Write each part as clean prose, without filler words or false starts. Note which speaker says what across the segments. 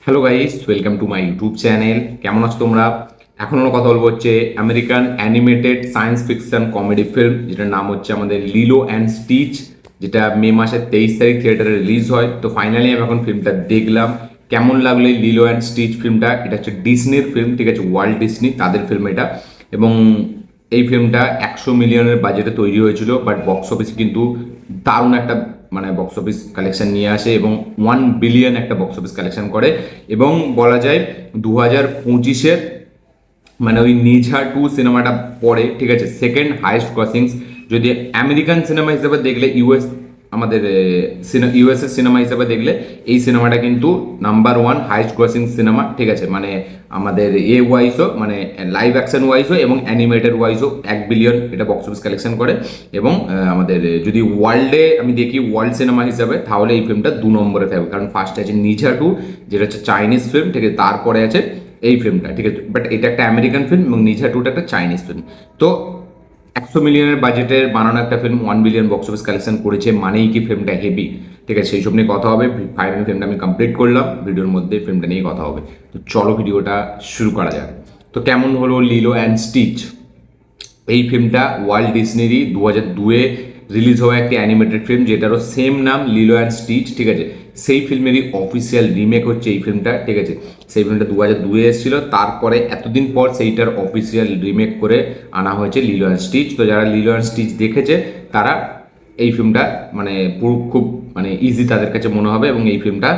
Speaker 1: Hello guys, welcome to my YouTube channel. কেমন আছো তোমরা? এখন আমরা কথা বলবো হচ্ছে American animated science fiction comedy film, যেটার নাম হচ্ছে আমাদের লিলো অ্যান্ড স্টিচ, যেটা মে মাসের 23 তারিখ থিয়েটারে রিলিজ হয়। তো ফাইনালি আমি এখন ফিল্মটা দেখলাম। কেমন লাগলো এই লিলো অ্যান্ড স্টিচ ফিল্মটা? এটা হচ্ছে ডিসনির ফিল্ম, ঠিক আছে, ওয়ার্ল্ড ডিসনি তাদের ফিল্ম এটা। এবং এই ফিল্মটা 100 মিলিয়নের বাজেটে তৈরি হয়েছিল, বাট বক্স অফিসে কিন্তু দারুণ একটা বক্স অফিস কালেকশন নিয়ে আসে এবং 1 বিলিয়ন একটা বক্স অফিস কালেকশন করে। এবং বলা যায় 2025-এর ওই নিঝা 2 সিনেমাটা পরে, ঠিক আছে, সেকেন্ড হাইয়েস্ট ক্রসিংস। যদি আমেরিকান সিনেমা হিসেবে দেখলে আমাদের ইউএসএ সিনেমা হিসেবে দেখলে এই সিনেমাটা কিন্তু নাম্বার 1 হাইয়েস্ট ক্রসিং সিনেমা, ঠিক আছে। আমাদের ওয়াইজও লাইভ অ্যাকশন ওয়াইজও এবং অ্যানিমেটেড ওয়াইজও 1 বিলিয়ন এটা বক্স অফিস কালেকশন করে। এবং আমাদের যদি ওয়ার্ল্ডে আমি দেখি ওয়ার্ল্ড সিনেমা হিসাবে, তাহলে এই ফিল্মটা 2 নম্বরে থাকবে। কারণ ফার্স্টে আছে নিঝা 2, যেটা হচ্ছে চাইনিজ ফিল্ম, ঠিক আছে, তারপরে আছে এই ফিল্মটা, ঠিক আছে। বাট এটা একটা আমেরিকান ফিল্ম এবং নিঝা 2টা একটা চাইনিজ ফিল্ম। তো 100 মিলিয়নের বাজেটের বানানো একটা film 1 billion box office collection করেছে, মানেই কি ফিল্মটা হেভি, ঠিক আছে। সেই সব নিয়ে কথা হবে। ফাইনালি ফিল্মটা আমি কমপ্লিট করলাম, ভিডিওর মধ্যে ফিল্মটা নিয়ে কথা হবে। তো চলো ভিডিওটা শুরু করা যাক। তো কেমন হলো লিলো অ্যান্ড স্টিচ? এই ফিল্মটা ওয়ার্ল্ড ডিসনিরই 2002-এ রিলিজ হওয়া একটি অ্যানিমেটেড ফিল্ম, যেটারও সেম নাম লিলো অ্যান্ড স্টিচ, ঠিক আছে। সেই ফিল্মেরই অফিসিয়াল রিমেক হচ্ছে এই ফিল্মটা, ঠিক আছে। সেই ফিল্মটা 2002-এ এসেছিল, তারপরে এতদিন পর সেইটার অফিসিয়াল রিমেক করে আনা হয়েছে লিলো অ্যান্ড স্টিচ। তো যারা লিলো অ্যান্ড স্টিচ দেখেছে তারা এই ফিল্মটা পুরো খুব ইজি তাদের কাছে মনে হবে, এবং এই ফিল্মটা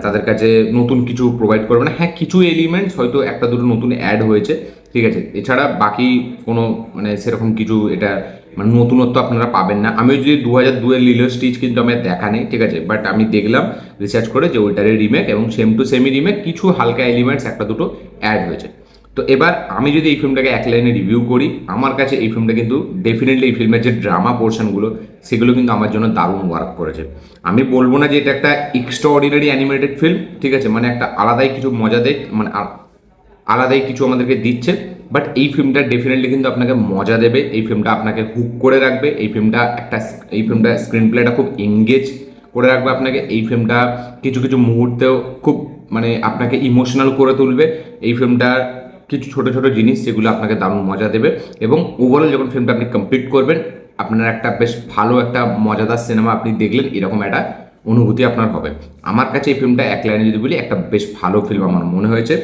Speaker 1: তাদের কাছে নতুন কিছু প্রোভাইড করবে না। হ্যাঁ, কিছু এলিমেন্টস হয়তো একটা দুটো নতুন অ্যাড হয়েছে, ঠিক আছে। এছাড়া বাকি কোনো সেরকম কিছু এটা নতুনত্ব আপনারা পাবেন না। আমি যদি 2002-এর লিলো স্টিচ কিন্তু আমার দেখা নেই, ঠিক আছে, বাট আমি দেখলাম রিসার্চ করে যে ওইটারই রিমেক এবং সেম টু সেমই রিমেক, কিছু হালকা এলিমেন্টস একটা দুটো অ্যাড হয়েছে। তো এবার আমি যদি এই ফিল্মটাকে এক লাইনে রিভিউ করি, আমার কাছে এই ফিল্মটা কিন্তু ডেফিনেটলি এই ফিল্মের যে ড্রামা পোর্শনগুলো সেগুলো কিন্তু আমার জন্য দারুণ ওয়ার্ক করেছে। আমি বলবো না যে এটা একটা এক্সট্রাঅর্ডিনারি অ্যানিমেটেড ফিল্ম, ঠিক আছে, একটা আলাদাই কিছু মজা দেয়, আলাদাই কিছু আমাদেরকে দিচ্ছে। বাট এই ফিল্মটা ডেফিনেটলি কিন্তু আপনাকে মজা দেবে, এই ফিল্মটা আপনাকে হুক করে রাখবে, এই ফিল্মটা স্ক্রিন প্লেটা খুব এঙ্গেজ করে রাখবে আপনাকে। এই ফিল্মটা কিছু কিছু মুহূর্তেও খুব আপনাকে ইমোশনাল করে তুলবে। এই ফিল্মটার কিছু ছোট ছোট জিনিস যেগুলো আপনাকে দারুণ মজা দেবে। এবং ওভারঅল যখন ফিল্মটা আপনি কমপ্লিট করবেন, আপনার একটা বেশ ভালো একটা মজাদার সিনেমা আপনি দেখলেন, এরকম একটা অনুভূতি আপনার হবে। আমার কাছে এই ফিল্মটা এক লাইনে যদি বলি, একটা বেশ ভালো ফিল্ম আমার মনে হয়েছে।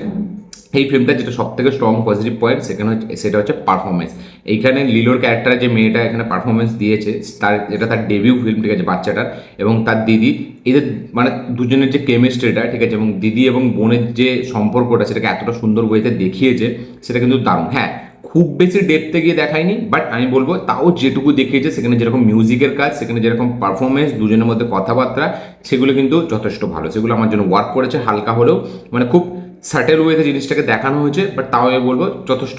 Speaker 1: এই ফিল্মটা যেটা সব থেকে স্ট্রং পজিটিভ পয়েন্ট সেটা হচ্ছে পারফরমেন্স। এইখানে লিলোর ক্যারেক্টারে যে মেয়েটা এখানে পারফরমেন্স দিয়েছে, তার ডেবিউ ফিল্ম, ঠিক আছে, বাচ্চাটার, এবং তার দিদি, এদের দুজনের যে কেমিস্ট্রিটা, ঠিক আছে, এবং দিদি এবং বোনের যে সম্পর্কটা, সেটাকে এতটা সুন্দর ওয়েতে দেখিয়েছে, সেটা কিন্তু দারুণ। হ্যাঁ, খুব বেশি ডেপথে গিয়ে দেখায়নি, বাট আমি বলবো তাও যেটুকু দেখিয়েছে, সেখানে যেরকম মিউজিকের কাজ, সেখানে যেরকম পারফরমেন্স, দুজনের মধ্যে কথাবার্তা, সেগুলো কিন্তু যথেষ্ট ভালো, সেগুলো আমার জন্য ওয়ার্ক করেছে। হালকা হলেও খুব সাটেল ওয়েতে জিনিসটাকে দেখানো হয়েছে, বাট তাও আমি বলবো যথেষ্ট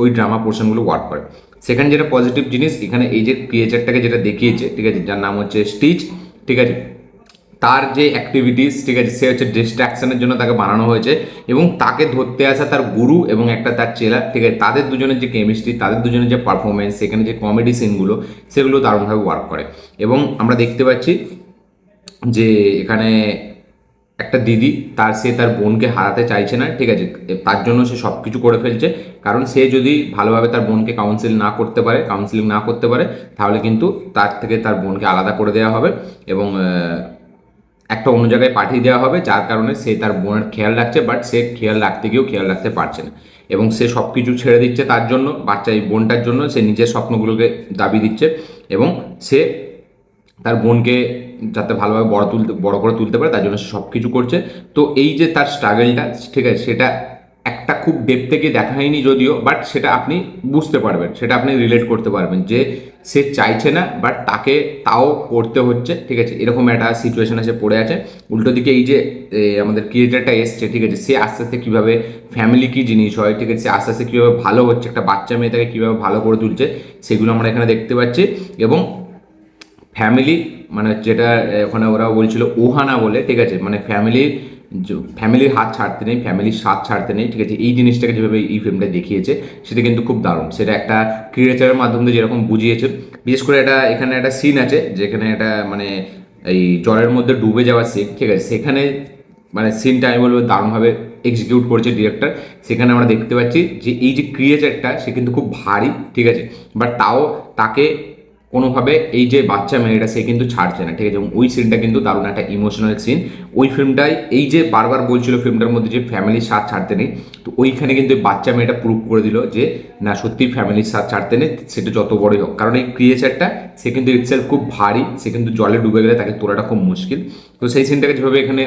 Speaker 1: ওই ড্রামা পোর্শনগুলো ওয়ার্ক করে। সেখানে যেটা পজিটিভ জিনিস, এখানে এই যে ক্রিয়েচারটাকে যেটা দেখিয়েছে, ঠিক আছে, যার নাম হচ্ছে স্টিচ, ঠিক আছে, তার যে অ্যাক্টিভিটিস, ঠিক আছে, সে হচ্ছে ডিস্ট্রাকশনের জন্য তাকে বানানো হয়েছে, এবং তাকে ধরতে আসা তার গুরু এবং একটা তার চেলা, ঠিক আছে, তাদের দুজনের যে কেমিস্ট্রি, তাদের দুজনের যে পারফরমেন্স, সেখানে যে কমেডি সিনগুলো, সেগুলো দারুণভাবে ওয়ার্ক করে। এবং আমরা দেখতে পাচ্ছি যে এখানে একটা দিদি, তার বোনকে হারাতে চাইছে না, ঠিক আছে, তার জন্য সে সব কিছু করে ফেলছে। কারণ সে যদি ভালোভাবে তার বোনকে কাউন্সিলিং না করতে পারে, তাহলে কিন্তু তার থেকে তার বোনকে আলাদা করে দেওয়া হবে এবং একটা অন্য জায়গায় পাঠিয়ে দেওয়া হবে, যার কারণে সে তার বোনের খেয়াল রাখছে, বাট সে খেয়াল রাখতে গিয়েও খেয়াল রাখতে পারছে না। এবং সে সব কিছু ছেড়ে দিচ্ছে তার জন্য, এই বোনটার জন্য সে নিজের স্বপ্নগুলোকে দাবি দিচ্ছে, এবং সে তার বোনকে যাতে ভালোভাবে বড় করে তুলতে পারে, তার জন্য সে সব কিছু করছে। তো এই যে তার স্ট্রাগলটা, ঠিক আছে, সেটা একটা খুব ডেপ থেকে দেখা হয়নি যদিও, বাট সেটা আপনি বুঝতে পারবেন, সেটা আপনি রিলেট করতে পারবেন যে সে চাইছে না, বাট তাকে তাও করতে হচ্ছে, ঠিক আছে, এরকম একটা সিচুয়েশনে সে পড়ে আছে। উল্টো দিকে এই যে আমাদের ক্রিয়েটারটা এসছে, ঠিক আছে, সে আস্তে আস্তে কীভাবে ফ্যামিলি কী জিনিস হয়, ঠিক আছে, সে আস্তে আস্তে কীভাবে ভালো হচ্ছে, একটা বাচ্চা মেয়ে তাকে কীভাবে ভালো করে তুলছে, সেগুলো আমরা এখানে দেখতে পাচ্ছি। এবং ফ্যামিলি যেটা ওখানে ওরা বলছিল ওহানা বলে, ঠিক আছে, ফ্যামিলির হাত ছাড়তে নেই, ফ্যামিলির সাথ ছাড়তে নেই, ঠিক আছে, এই জিনিসটাকে যেভাবে এই ফিল্মটা দেখিয়েছে, সেটা কিন্তু খুব দারুণ। সেটা একটা ক্রিয়েচারের মাধ্যমে যেরকম বুঝিয়েছে। বিশেষ করে এখানে একটা সিন আছে যেখানে এটা এই জলের মধ্যে ডুবে যাওয়ার সিন, ঠিক আছে, সেখানে মানে সিনটা আমি বলবো দারুণভাবে এক্সিকিউট করেছে ডিরেক্টর। সেখানে আমরা দেখতে পাচ্ছি যে এই যে ক্রিয়েচারটা সে কিন্তু খুব ভারী, ঠিক আছে, বাট তাও তাকে কোনোভাবে এই যে বাচ্চা মেয়েটা সে কিন্তু ছাড়ছে না, ঠিক আছে, এবং ওই সিনটা কিন্তু দারুণ একটা ইমোশনাল সিন। ওই ফিল্মটাই এই যে বারবার বলছিল ফিল্মটার মধ্যে যে ফ্যামিলির সাথ ছাড়তে নেই, তো ওইখানে কিন্তু এই বাচ্চা মেয়েটা প্রুভ করে দিল যে না, সত্যি ফ্যামিলির সাথ ছাড়তে নেই, সেটা যত বড়ই হোক। কারণ এই ক্রিয়েচারটা সে কিন্তু ইটসেলফ খুব ভারী, সে কিন্তু জলে ডুবে গেলে তাকে তোলাটা খুব মুশকিল। তো সেই সিনটাকে যেভাবে এখানে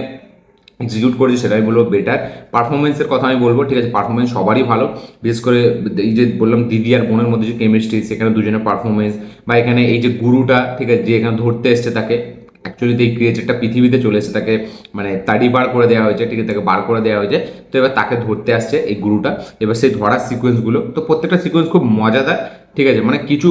Speaker 1: এক্সিকিউট করেছি সেটাই বলবো বেটার। পারফরমেন্সের কথা আমি বলবো, ঠিক আছে, পারফরমেন্স সবারই ভালো, বিশেষ করে এই যে বললাম দিদি আর বোনের মধ্যে যে কেমিস্ট্রি, সেখানে দুজনের পারফরমেন্স, বা এখানে এই যে গুরুটা, ঠিক আছে, যে এখানে ধরতে এসছে তাকে, অ্যাকচুয়ালি এই ক্রিয়েচারটা পৃথিবীতে চলে এসেছে, তাকে মানে তাড়ি বার করে দেওয়া হয়েছে, ঠিক আছে, তাকে বার করে দেওয়া হয়েছে, তো এবার তাকে ধরতে আসছে এই গুরুটা। এবার সেই ধরার সিকোয়েন্সগুলো, তো প্রত্যেকটা সিকোয়েন্স খুব মজাদার, ঠিক আছে, মানে কিছু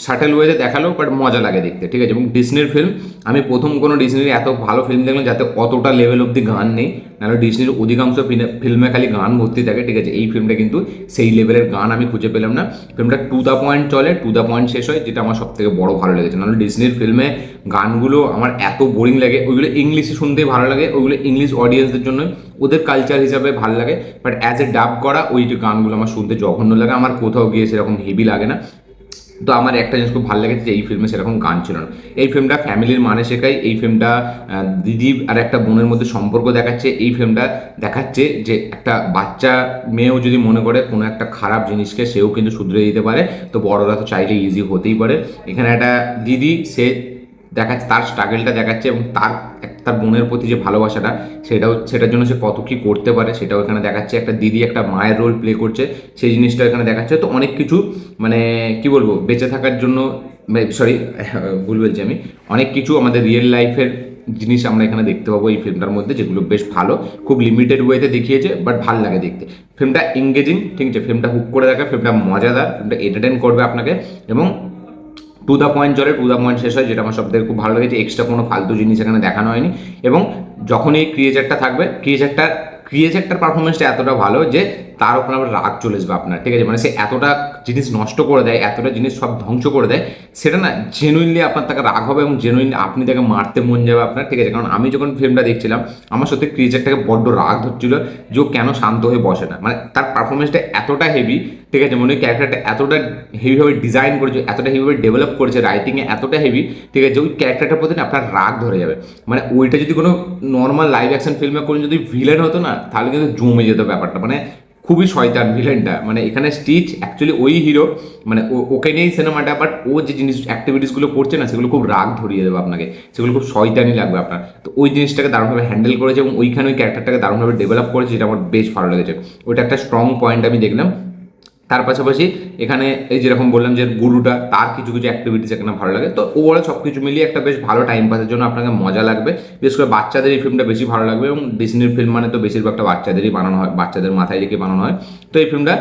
Speaker 1: শাটেল ওয়েতে দেখালো বাট মজা লাগে দেখতে, ঠিক আছে। এবং ডিসনির ফিল্ম, আমি প্রথম কোনো ডিসনির এত ভালো ফিল্ম দেখলাম যাতে অতটা লেভেল অব্দি গান নেই, নাহলে ডিসনির অধিকাংশ ফিল্মে খালি গান ভর্তি থাকে, ঠিক আছে। এই ফিল্মটা কিন্তু সেই লেভেলের গান আমি খুঁজে পেলাম না। ফিল্মটা টু দ্য পয়েন্ট চলে, টু দ্য পয়েন্ট শেষ হয়, যেটা আমার সব থেকে বড় ভালো লেগেছে। নাহলে ডিসনির ফিল্মে গানগুলো আমার এত বোরিং লাগে, ওইগুলো ইংলিশে শুনতেই ভালো লাগে, ওইগুলো ইংলিশ অডিয়েন্সদের জন্য ওদের কালচার হিসাবে ভালো লাগে, বাট অ্যাজ এ ডাব করা ওই গানগুলো আমার শুনতে জঘন্য লাগে, আমার কোথাও গিয়ে সেরকম হেভি লাগে না। তো আমার একটা জিনিস খুব ভালো লেগেছে যে এই ফিল্মে সেরকম গান ছিল না। এই ফিল্মটা ফ্যামিলির মানে শেখায়, এই ফিল্মটা দিদি আর একটা বোনের মধ্যে সম্পর্ক দেখাচ্ছে, এই ফিল্মটা দেখাচ্ছে যে একটা বাচ্চা মেয়েও যদি মনে করে কোনো একটা খারাপ জিনিসকে সেও কিন্তু শুধরে দিতে পারে, তো বড়রা তো চাইলে ইজি হতেই পারে। এখানে একটা দিদি, সে দেখাচ্ছে তার স্ট্রাগলটা দেখাচ্ছে, এবং তার বোনের প্রতি যে ভালোবাসাটা, সেটার জন্য সে কত কী করতে পারে সেটাও এখানে দেখাচ্ছে। একটা দিদি একটা মায়ের রোল প্লে করছে, সেই জিনিসটা এখানে দেখাচ্ছে। তো অনেক কিছু মানে কি বলবো, বেঁচে থাকার জন্য, সরি ভুল বলছি আমি, অনেক কিছু আমাদের রিয়েল লাইফের জিনিস আমরা এখানে দেখতে পাবো এই ফিল্মটার মধ্যে, যেগুলো বেশ ভালো, খুব লিমিটেড ওয়েতে দেখিয়েছে, বাট ভালো লাগে দেখতে। ফিল্মটা এঙ্গেজিং, ঠিক আছে, ফিল্মটা হুক করে রাখে, ফিল্মটা মজাদার, ফিল্মটা এন্টারটেন করবে আপনাকে, এবং টু দ্য পয়েন্ট চলে, টু দ্য পয়েন্ট শেষ হয়, যেটা আমার সবথেকে খুব ভালো লেগেছে। এক্সট্রা কোনো ফালতু জিনিস এখানে দেখানো হয়নি, এবং যখন এই ক্রিয়েচারটা থাকবে, ক্রিয়েচারটার পারফরমেন্সটা এতটা ভালো যে তার ওপর আবার রাগ চলে আসবে আপনার, ঠিক আছে, মানে সে এতটা জিনিস নষ্ট করে দেয়, এতটা জিনিস সব ধ্বংস করে দেয়, সেটা না জেনুইনলি আপনার তাকে রাগ হবে, এবং জেনুইনলি আপনি তাকে মারতে মন যাবে আপনার, ঠিক আছে। কারণ আমি যখন ফিল্মটা দেখছিলাম আমার সত্যি ক্রিয়েচারটাকে বড্ড রাগ ধরছিল যে ও কেন শান্ত হয়ে বসে না, মানে তার পারফরমেন্সটা এতটা হেভি, ঠিক আছে, মনে হয় ক্যারেক্টারটা এতটা হেভিভাবে ডিজাইন করেছে, এতটা হেভিভাবে ডেভেলপ করেছে, রাইটিংয়ে এতটা হেভি, ঠিক আছে, ওই ক্যারেক্টারটার প্রতি না আপনার রাগ ধরে যাবে। মানে ওইটা যদি কোনো নর্মাল লাইভ অ্যাকশন ফিল্মে কোনো যদি ভিলেন হতো না, তাহলে কিন্তু জমে যেত ব্যাপারটা, মানে খুবই শয়তান ভিলেনটা। মানে এখানে স্টিচ অ্যাকচুয়ালি ওই হিরো, মানে ওকে নিয়েই সিনেমাটা, বাট ও যে জিনিস অ্যাক্টিভিটিসগুলো করছে না, সেগুলো খুব রাগ ধরিয়ে দেবে আপনাকে, সেগুলো খুব শয়তানি লাগবে আপনার। তো ওই জিনিসটাকে দারুণভাবে হ্যান্ডেল করেছে, এবং ওইখানে ওই ক্যারেক্টারটাকে দারুণভাবে ডেভেলপ করেছে, যেটা আমার বেশ ভালো লেগেছে। ওইটা একটা স্ট্রং পয়েন্ট আমি দেখলাম। তার পাশাপাশি এখানে এই যেরকম বললাম যে গুরুটা, তার কিছু কিছু অ্যাক্টিভিটিস এখানে ভালো লাগে। তো ওভারঅল সব কিছু মিলিয়ে একটা বেশ ভালো টাইম পাসের জন্য আপনাকে মজা লাগবে, বিশেষ করে বাচ্চাদের এই ফিল্মটা বেশি ভালো লাগবে, এবং ডিজনির ফিল্ম মানে তো বেশিরভাগটা বাচ্চাদেরই বানানো হয়, বাচ্চাদের মাথায় রেখে বানানো হয়। তো এই ফিল্মটা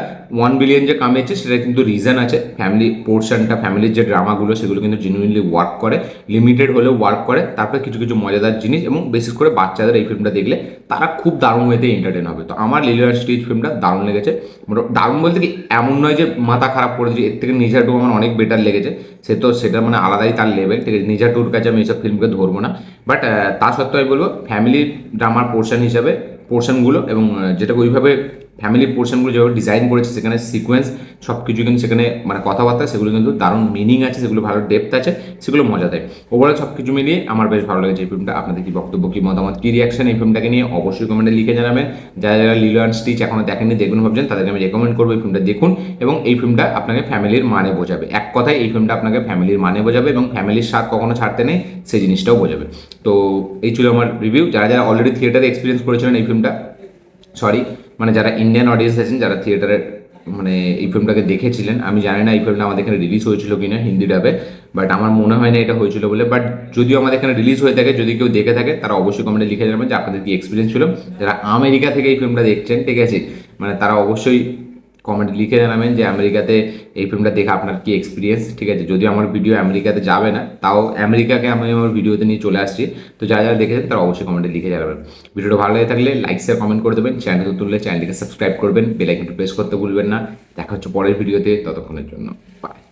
Speaker 1: 1 বিলিয়ন যে কামিয়েছে সেটা কিন্তু রিজন আছে, ফ্যামিলি পোর্শনটা, ফ্যামিলির যে ড্রামাগুলো সেগুলো কিন্তু জেনুইনলি ওয়ার্ক করে, লিমিটেড হলেও ওয়ার্ক করে। তারপরে কিছু কিছু মজাদার জিনিস, এবং বিশেষ করে বাচ্চাদের এই ফিল্মটা দেখলে তারা খুব দারুণ ওয়েতে এন্টারটেন হবে। তো আমার লিলো আর স্টিচ ফিল্মটা দারুণ লেগেছে। দারুণ বলতে কি, এমন নয় যে মাথা খারাপ করে দিয়েছে, এর থেকে নিঞ্জা টু আমার অনেক বেটার লেগেছে, সেটা মানে আলাদাই তার লেভেল, ঠিক আছে। নিঞ্জা টুর কাছে আমি এইসব ফিল্মকে ধরবো না, বাট তা সত্ত্বেও আমি বলবো ফ্যামিলি ড্রামার পোর্শন হিসাবে পোর্শনগুলো, এবং যেটাকে ওইভাবে ফ্যামিলির পোর্শনগুলো যেভাবে ডিজাইন করেছে, সেখানে সিকোয়েন্স সব কিছু কিন্তু, সেখানে মানে কথাবার্তা সেগুলো কিন্তু দারুণ মিনিং আছে, সেগুলো ভালো ডেপথ আছে, সেগুলো মজা দেয়। ওভারঅল সব কিছু মিলিয়ে আমার বেশ ভালো লেগেছে এই ফিল্মটা। আপনাদের কি বক্তব্য, কি মতামত, কি রিয়াকশন এই ফিল্মটাকে নিয়ে অবশ্যই কমেন্টে লিখে জানাবেন। যারা যারা লিলো অ্যান্ড স্টিচ এখনো দেখেননি, দেখবেন ভাবছেন, তাদেরকে আমি রেকমেন্ড করবো এই ফিল্মটা দেখুন, এবং এই ফিল্মটা আপনাকে ফ্যামিলির মানে বোঝাবে। এক কথায় এই ফিল্মটা আপনাকে ফ্যামিলির মানে বোঝাবে, এবং ফ্যামিলির স্বাদ কখনো ছাড়তে নেই সেই জিনিসটাও বোঝাবে। তো এই ছিল আমার রিভিউ। যারা যারা অলরেডি থিয়েটারে এক্সপিরিয়েন্স করেছিলেন এই ফিল্মটা, সরি মানে যারা ইন্ডিয়ান অডিয়েন্স আছেন, যারা থিয়েটারে মানে এই ফিল্মটাকে দেখেছিলেন, আমি জানি না এই ফিল্মটা আমাদের এখানে রিলিজ হয়েছিল কিনা হিন্দি ডাবে, বাট আমার মনে হয় না এটা হয়েছিল বলে। বাট যদিও আমাদের এখানে রিলিজ হয়ে থাকে, যদি কেউ দেখে থাকে, তারা অবশ্যই কমেন্টে লিখে জানাবেন যে আপনাদের কি এক্সপিরিয়েন্স ছিল। যারা আমেরিকা থেকে এই ফিল্মটা দেখছেন, ঠিক আছে, মানে তারা অবশ্যই কমেন্ট লিখে জানাবেন যে আমেরিকাতে এই ফিল্মটা দেখে আপনার কি এক্সপিরিয়েন্স, ঠিক আছে। যদিও আমার ভিডিও আমেরিকাতে যাবে না, তাও আমেরিকাকে আমি আমার ভিডিওতে নিয়ে চলে আসছি। তো যারা যারা দেখেছেন তারা অবশ্যই কমেন্টে লিখে জানাবেন। ভিডিওটা ভালো লাগে থাকলে লাইক শেয়ার কমেন্ট করে দেবেন, চ্যানেলকে তুললে চ্যানেলটিকে সাবস্ক্রাইব করবেন, বেল আইকনটা প্রেস করতে ভুলবেন না। দেখা হচ্ছে পরের ভিডিওতে, ততক্ষণের জন্য বাই।